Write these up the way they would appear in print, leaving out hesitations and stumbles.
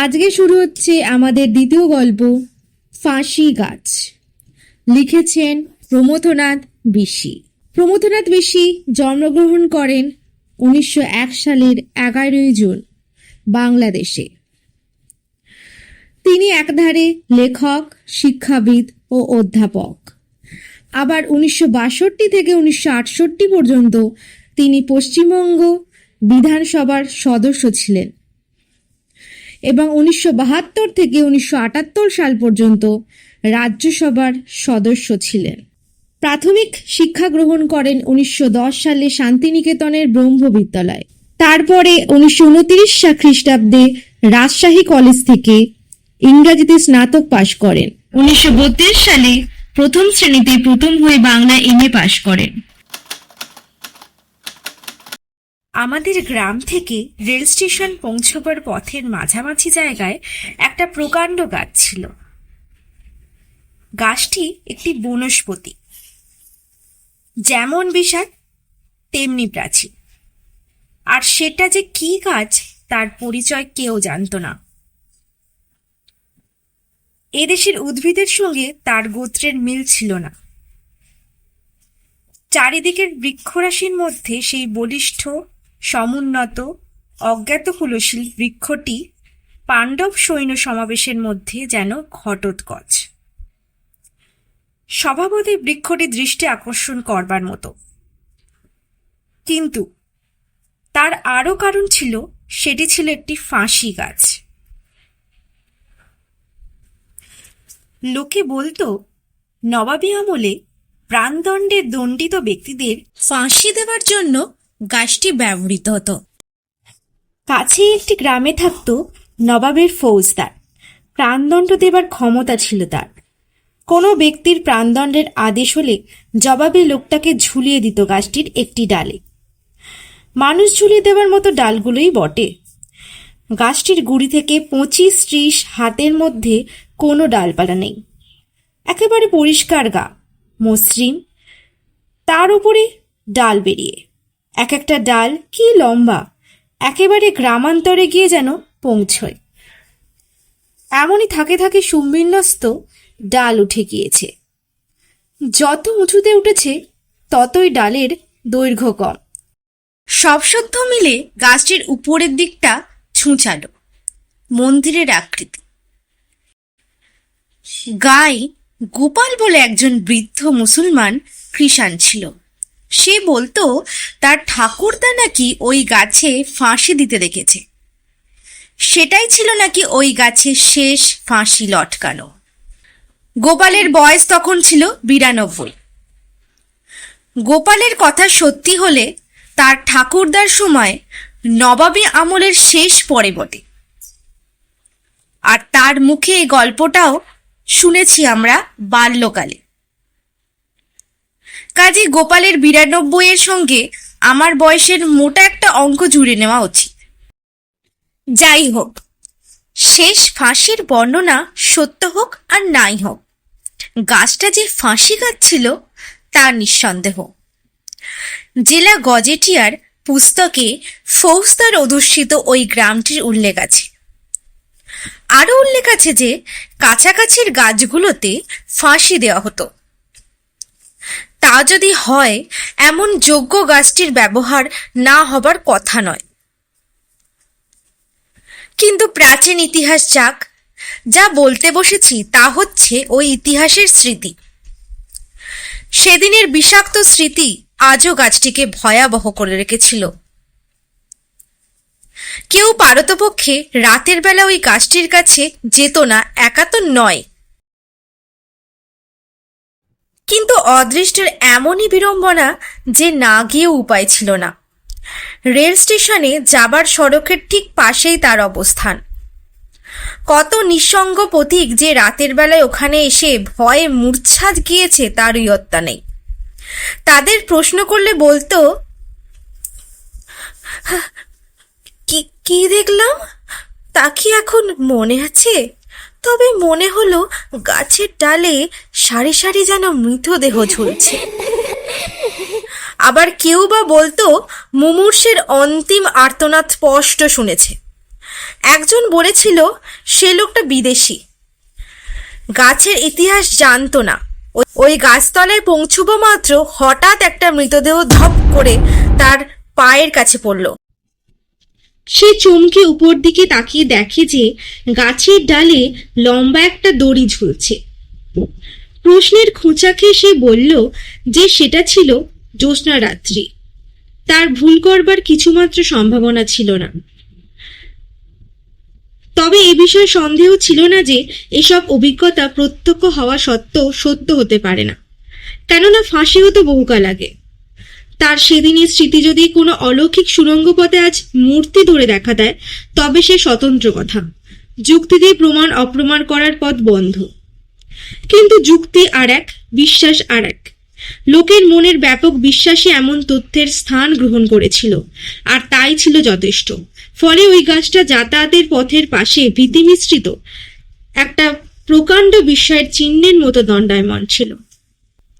আজকে শুরু হচ্ছে আমাদের দ্বিতীয় গল্প, ফাঁসি গাছ। লিখেছেন প্রমথনাথ বিশি। প্রমথনাথ বিশি জন্মগ্রহণ করেন 1901 সালের 11 জুন বাংলাদেশে। তিনি একধারে লেখক, শিক্ষাবিদ ও অধ্যাপক। আবার 1962 থেকে 1968 পর্যন্ত তিনি পশ্চিমবঙ্গ বিধানসভার সদস্য ছিলেন এবং 1972 থেকে 1978 সাল পর্যন্ত রাজ্যসভার সদস্য ছিলেন। প্রাথমিক শিক্ষা গ্রহণ করেন 1910 সালে শান্তিনিকেতনের ব্রহ্ম বিদ্যালয়। তারপরে 1929 খ্রিস্টাব্দে রাজশাহী কলেজ থেকে ইংরাজিতে স্নাতক পাশ করেন। 1932 সালে প্রথম শ্রেণীতে প্রথম হয়ে বাংলা এমএ পাশ করেন। আমাদের গ্রাম থেকে রেল স্টেশন পৌঁছবার পথের মাঝামাঝি জায়গায় একটা প্রকাণ্ড গাছ ছিল। গাছটি একটি বনস্পতি, যেমন বিশাল তেমনি প্রাচীন। আর সেটা যে কি গাছ তার পরিচয় কেউ জানত না। এদেশের উদ্ভিদের সঙ্গে তার গোত্রের মিল ছিল না। চারিদিকের বৃক্ষরাশির মধ্যে সেই বলিষ্ঠ, সমুন্নত, অজ্ঞাত কুলশীল বৃক্ষটি পাণ্ডব সৈন্য সমাবেশের মধ্যে যেন ঘটোৎকচ। স্বভাবতই বৃক্ষটি দৃষ্টি আকর্ষণ করবার মতো, কিন্তু তার আরও কারণ ছিল, সেটি ছিল একটি ফাঁসি গাছ। লোকে বলতো নবাবী আমলে প্রাণদণ্ডে দণ্ডিত ব্যক্তিদের ফাঁসি দেওয়ার জন্য গাছটি ব্যবহৃত হতো। কাছেই একটি গ্রামে থাকতো নবাবের ফৌজদার। প্রাণদণ্ড দেবার ক্ষমতা ছিল তার। কোনো ব্যক্তির প্রাণদণ্ডের আদেশ হলে জবাবে লোকটাকে ঝুলিয়ে দিত গাছটির একটি ডালে। মানুষ ঝুলিয়ে দেওয়ার মতো ডালগুলোই বটে। গাছটির গুড়ি থেকে 25-30 হাতের মধ্যে কোনো ডালপালা নেই। একেবারে পরিষ্কার গা, মসৃণ, তার উপরে ডাল বেরিয়ে। এক একটা ডাল কি লম্বা, একেবারে গ্রামান্তরে গিয়ে যেন পৌঁছয়। এমনই থাকে থাকে সুবিন্যস্ত ডাল উঠে গিয়েছে। যত উঁচুতে উঠেছে ততই ডালের দৈর্ঘ্য কম। সব সত্য মিলে গাছটির উপরের দিকটা ছুঁচালো, মন্দিরের আকৃতি। গায়ে গোপাল বলে একজন বৃদ্ধ মুসলমান খ্রিস্টান ছিল। সে বলতো তার ঠাকুরদা নাকি ওই গাছে ফাঁসি দিতে দেখেছে। সেটাই ছিল নাকি ওই গাছে শেষ ফাঁসি লটকানো। গোপালের বয়স তখন ছিল 92। গোপালের কথা সত্যি হলে তার ঠাকুরদার সময় নবাবী আমলের শেষ পরে বটে। আর তার মুখে এই গল্পটাও শুনেছি আমরা বাল্যকালে। কাজে গোপালের 92 সঙ্গে আমার বয়সের মোটা একটা অঙ্ক জুড়ে নেওয়া উচিত। যাই হোক, শেষ ফাঁসির বর্ণনা সত্য হোক আর নাই হোক, গাছটা যে ফাঁসি গাছ ছিল তা নিঃসন্দেহ। জেলা গজেটিয়ার পুস্তকে ফৌজদার অধ্যুষিত ওই গ্রামটির উল্লেখ আছে। আরও উল্লেখ আছে যে কাছাকাছির গাছগুলোতে ফাঁসি দেওয়া হতো। তা যদি হয়, এমন যোগ্য গাছটির ব্যবহার না হবার কথা নয়। কিন্তু প্রাচীন ইতিহাস যাক, যা বলতে বসেছি তা হচ্ছে ওই ইতিহাসের স্মৃতি। সেদিনের বিষাক্ত স্মৃতি আজও গাছটিকে ভয়াবহ করে রেখেছিল। কেউ পারতপক্ষে রাতের বেলা ওই গাছটির কাছে যেত না, একা তো নয়। কিন্তু অদৃষ্টের এমনই বিড়ম্বনা যে না গিয়ে উপায় ছিল না। রেল স্টেশনে যাবার সড়কের ঠিক পাশেই তার অবস্থান। কত নিঃসঙ্গ পথিক যে রাতের বেলায় ওখানে এসে ভয়ে মূর্ছা গিয়েছে তার ইয়ত্তা নেই। তাদের প্রশ্ন করলে বলতো, কি দেখলাম তা কি এখন মনে আছে? তবে মনে হলো গাছের ডালে সারি সারি যেন মৃতদেহ ঝুলছে। আবার কেউ বা বলতো মুমূর্ষের অন্তিম আর্তনাদ স্পষ্ট শুনেছে। একজন বলেছিল সে লোকটা বিদেশি, গাছের ইতিহাস জানতো না। ওই গাছতলায় পৌঁছুবা মাত্র হঠাৎ একটা মৃতদেহ ধপ করে তার পায়ের কাছে পড়ল। সে চমকে উপর দিকে তাকিয়ে দেখে যে গাছের ডালে লম্বা একটা দড়ি ঝুলছে। প্রশ্নের খোঁচা খেয়ে সে বলল যে সেটা ছিল জ্যোৎস্না রাত্রি। তার ভুল করবার কিছুমাত্র সম্ভাবনা ছিল না। তবে এ বিষয়ে সন্দেহ ছিল না যে এসব অভিজ্ঞতা প্রত্যক্ষ হওয়া সত্ত্বেও সত্য হতে পারে না, কেননা ফাঁসি হতে বহুকাল আগে। তার সেদিনের স্মৃতি যদি কোনো অলৌকিক সুড়ঙ্গ পথে আজ মূর্তি ধরে দেখা দেয়, তবে সে স্বতন্ত্র কথা। যুক্তি দিয়ে প্রমাণ অপ্রমাণ করার পথ বন্ধ। কিন্তু যুক্তি আর এক, বিশ্বাস আর এক। লোকের মনের ব্যাপক বিশ্বাসে এমন তথ্যের স্থান গ্রহণ করেছিল, আর তাই ছিল যথেষ্ট। ফলে ওই গাছটা যাতায়াতের পথের পাশে ভীতি মিশ্রিত একটা প্রকাণ্ড বিস্ময়ের চিহ্নের মতো দণ্ডায়মান ছিল।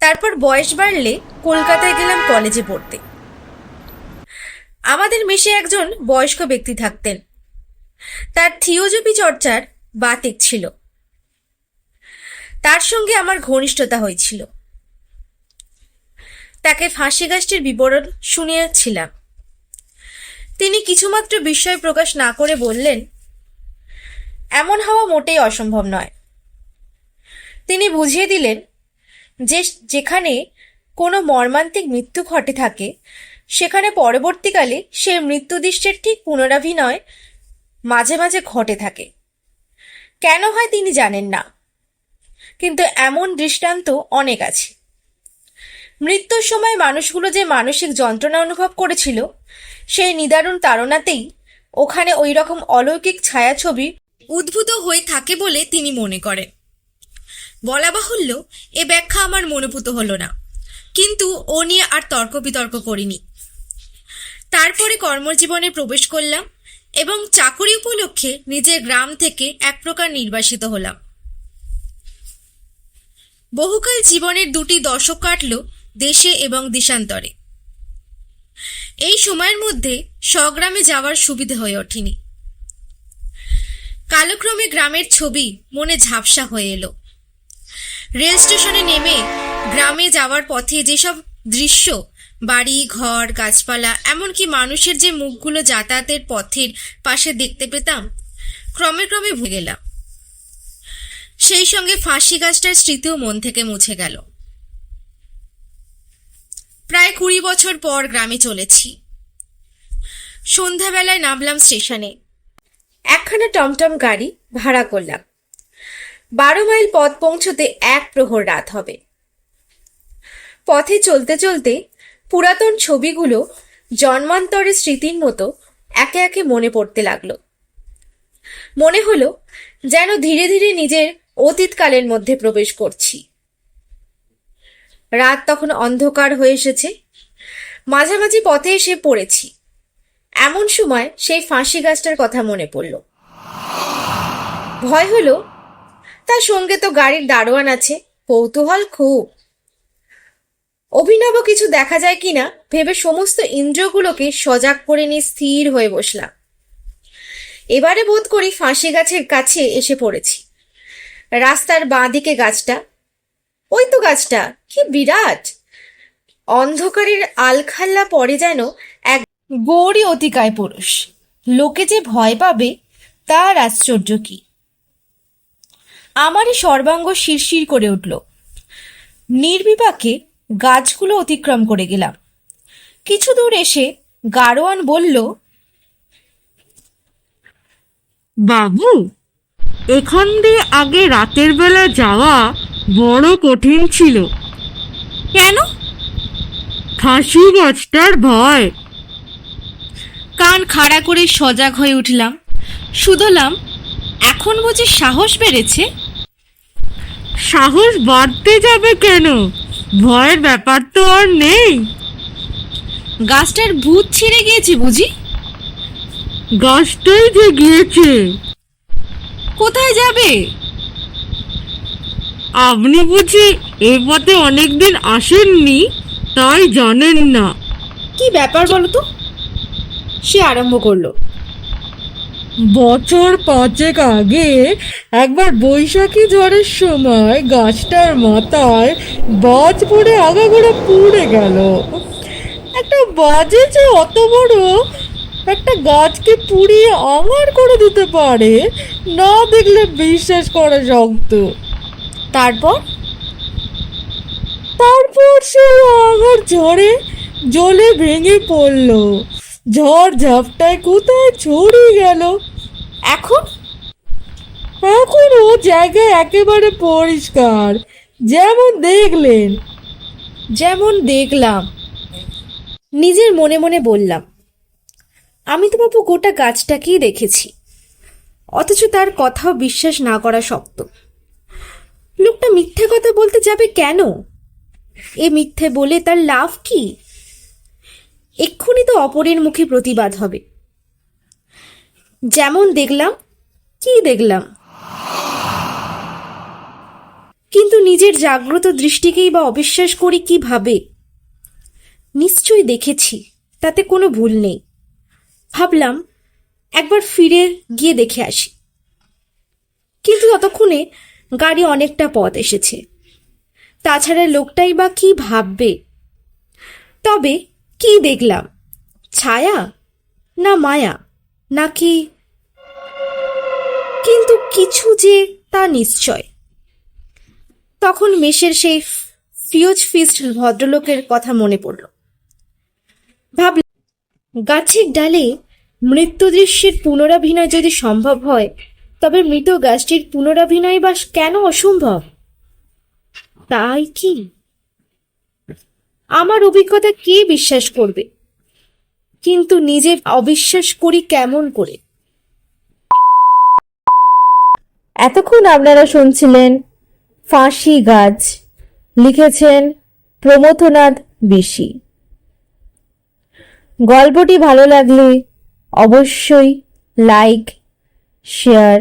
তারপর বয়স বাড়লে কলকাতায় গেলাম কলেজে পড়তে। আমাদের মেশে একজন বয়স্ক ব্যক্তি থাকতেন। তার থিওজফি চর্চার বাতিক ছিল। তার সঙ্গে আমার ঘনিষ্ঠতা হয়েছিল। তাকে ফাঁসি গাছটির বিবরণ শুনিয়েছিলাম। তিনি কিছুমাত্র বিস্ময় প্রকাশ না করে বললেন, এমন হওয়া মোটেই অসম্ভব নয়। তিনি বুঝিয়ে দিলেন যে যেখানে কোনো মর্মান্তিক মৃত্যু ঘটে থাকে, সেখানে পরবর্তীকালে সে মৃত্যু দৃশ্যের ঠিক পুনরাভিনয় মাঝে মাঝে ঘটে থাকে। কেন হয় তিনি জানেন না, কিন্তু এমন দৃষ্টান্ত অনেক আছে। মৃত্যুর সময় মানুষগুলো যে মানসিক যন্ত্রণা অনুভব করেছিল, সেই নিদারুণ তাড়নাতেই ওখানে ওই রকম অলৌকিক ছায়াছবি উদ্ভূত হয়ে থাকে বলে তিনি মনে করেন। বলা বাহুল্য, এ ব্যাখ্যা আমার মনোভূত হলো না, কিন্তু ও নিয়ে আর তর্ক বিতর্ক করিনি। তারপরে কর্মজীবনে প্রবেশ করলাম এবং চাকুরি উপলক্ষে নিজের গ্রাম থেকে এক প্রকার নির্বাসিত হলাম। বহুকাল জীবনের 2টি দশক কাটল দেশে এবং দেশান্তরে। এই সময়ের মধ্যে স্বগ্রামে যাওয়ার সুবিধে হয়ে ওঠেনি। কালক্রমে গ্রামের ছবি মনে ঝাপসা হয়ে এলো। রেল স্টেশনে নেমে গ্রামে যাওয়ার পথে যেসব দৃশ্য, বাড়ি ঘর, গাছপালা, এমনকি মানুষের যে মুখগুলো যাতায়াতের পথের পাশে দেখতে পেতাম, ক্রমে ক্রমে ভুলে গেলাম। সেই সঙ্গে ফাঁসি গাছটার স্মৃতিও মন থেকে মুছে গেল। প্রায় 20 বছর পর গ্রামে চলেছি। সন্ধ্যাবেলায় নামলাম স্টেশনে। একখানা টমটম গাড়ি ভাড়া করলাম। 12 মাইল পথ পৌঁছতে 1 প্রহর রাত হবে। পথে চলতে চলতে পুরাতন ছবিগুলো জন্মান্তরের স্মৃতির মতো একে একে মনে পড়তে লাগলো। মনে হলো যেন ধীরে ধীরে নিজের অতীতকালের মধ্যে প্রবেশ করছি। রাত তখন অন্ধকার হয়ে এসেছে। মাঝামাঝি পথে এসে পড়েছি। এমন সময় সেই ফাঁসি গাছটার কথা মনে পড়ল। ভয় হলো, তার সঙ্গে তো গাড়ির দারোয়ান আছে। কৌতূহল খুব। অভিনব কিছু দেখা যায় কিনা ভেবে সমস্ত ইন্দ্রিয়গুলোকে সজাগ করে নিয়ে স্থির হয়ে বসলাম। এবারে বোধ করি ফাঁসি গাছের কাছে এসে পড়েছি। রাস্তার বাঁ দিকে গাছটা। ওই তো গাছটা, কি বিরাট! অন্ধকারের আলখাল্লা পরে যেন এক গৌরী অতিকায় পুরুষ। লোকে যে ভয় পাবে তার আশ্চর্য কি! আমারই সর্বাঙ্গ শিরশির করে উঠল। নির্বিপাকে গাছগুলো অতিক্রম করে গেলাম। কিছু দূর এসে গাড়োয়ান বলল, বাবু, এখান দিয়ে আগে রাতের বেলা যাওয়া বড় কঠিন ছিল। কেন? ফাঁসি গাছটার ভয়। কান খাড়া করে সজাগ হয়ে উঠলাম। শুধলাম, এখন বুঝি সাহস বেড়েছে? সাহস বাড়তে যাবে কেন? ভয়ের ব্যাপার তো আর নেই। গাছটার ভূত ছিঁড়ে গিয়েছে বুঝি? গাছটাই যে গিয়েছে। কোথায় যাবে? আপনি বুঝি এ পথে অনেকদিন আসেননি, তাই জানেন না। কি ব্যাপার বলো তো? সে আরম্ভ করলো। বছর 5 আগে একবার বৈশাখী ঝড়ের সময় গাছটার মাথায় বাজ পড়ে আগাগোড়া পুড়ে গেল। একটা বাজে যে অত বড় একটা গাছকে পুড়িয়ে আঙার করে দিতে পারে, না দেখলে বিশ্বাস করা শক্ত। তারপর তারপর সে আঙার ঝড়ে জলে ভেঙে পড়ল, ঝড় ঝাপটায় কোথায় ছড়িয়ে গেল। এখন এখন ও জায়গায় একেবারে পরিষ্কার, যেমন দেখলেন। যেমন দেখলাম, নিজের মনে মনে বললাম। আমি তো বাপু গোটা গাছটাকেই দেখেছি, অথচ তার কথাও বিশ্বাস না করা শক্ত। লোকটা মিথ্যে কথা বলতে যাবে কেন? এ মিথ্যে বলে তার লাভ কি? এক্ষুনি তো অপরের মুখে প্রতিবাদ হবে। যেমন দেখলাম, কি দেখলাম? কিন্তু নিজের জাগ্রত দৃষ্টিকেই বা অবিশ্বাস করি কিভাবে? নিশ্চয়ই দেখেছি, তাতে কোনো ভুল নেই। ভাবলাম একবার ফিরে গিয়ে দেখে আসি, কিন্তু ততক্ষণে গাড়ি অনেকটা পথ এসেছে। তাছাড়া লোকটাই বা কি ভাববে? তবে কি দেখলাম? ছায়া না মায়া, নাকি? কিন্তু কিছু যে তা নিশ্চয়। তখন মেসের সেই ফিউজ ফিস্ট ভদ্রলোকের কথা মনে পড়ল। ভাবলাম, গাছের ডালে মৃত্যু দৃশ্যের পুনরাভিনয় যদি সম্ভব হয়, তবে মৃত গাছটির পুনরাভিনয় বা কেন অসম্ভব? তাই কি? আমার অভিজ্ঞতা কে বিশ্বাস করবে? কিন্তু নিজে অবিশ্বাস করি কেমন করে? এতক্ষণ আপনারা শুনছিলেন ফাঁসি গাছ, লিখেছেন প্রমথনাথ বিশি। গল্পটি ভালো লাগলে অবশ্যই লাইক, শেয়ার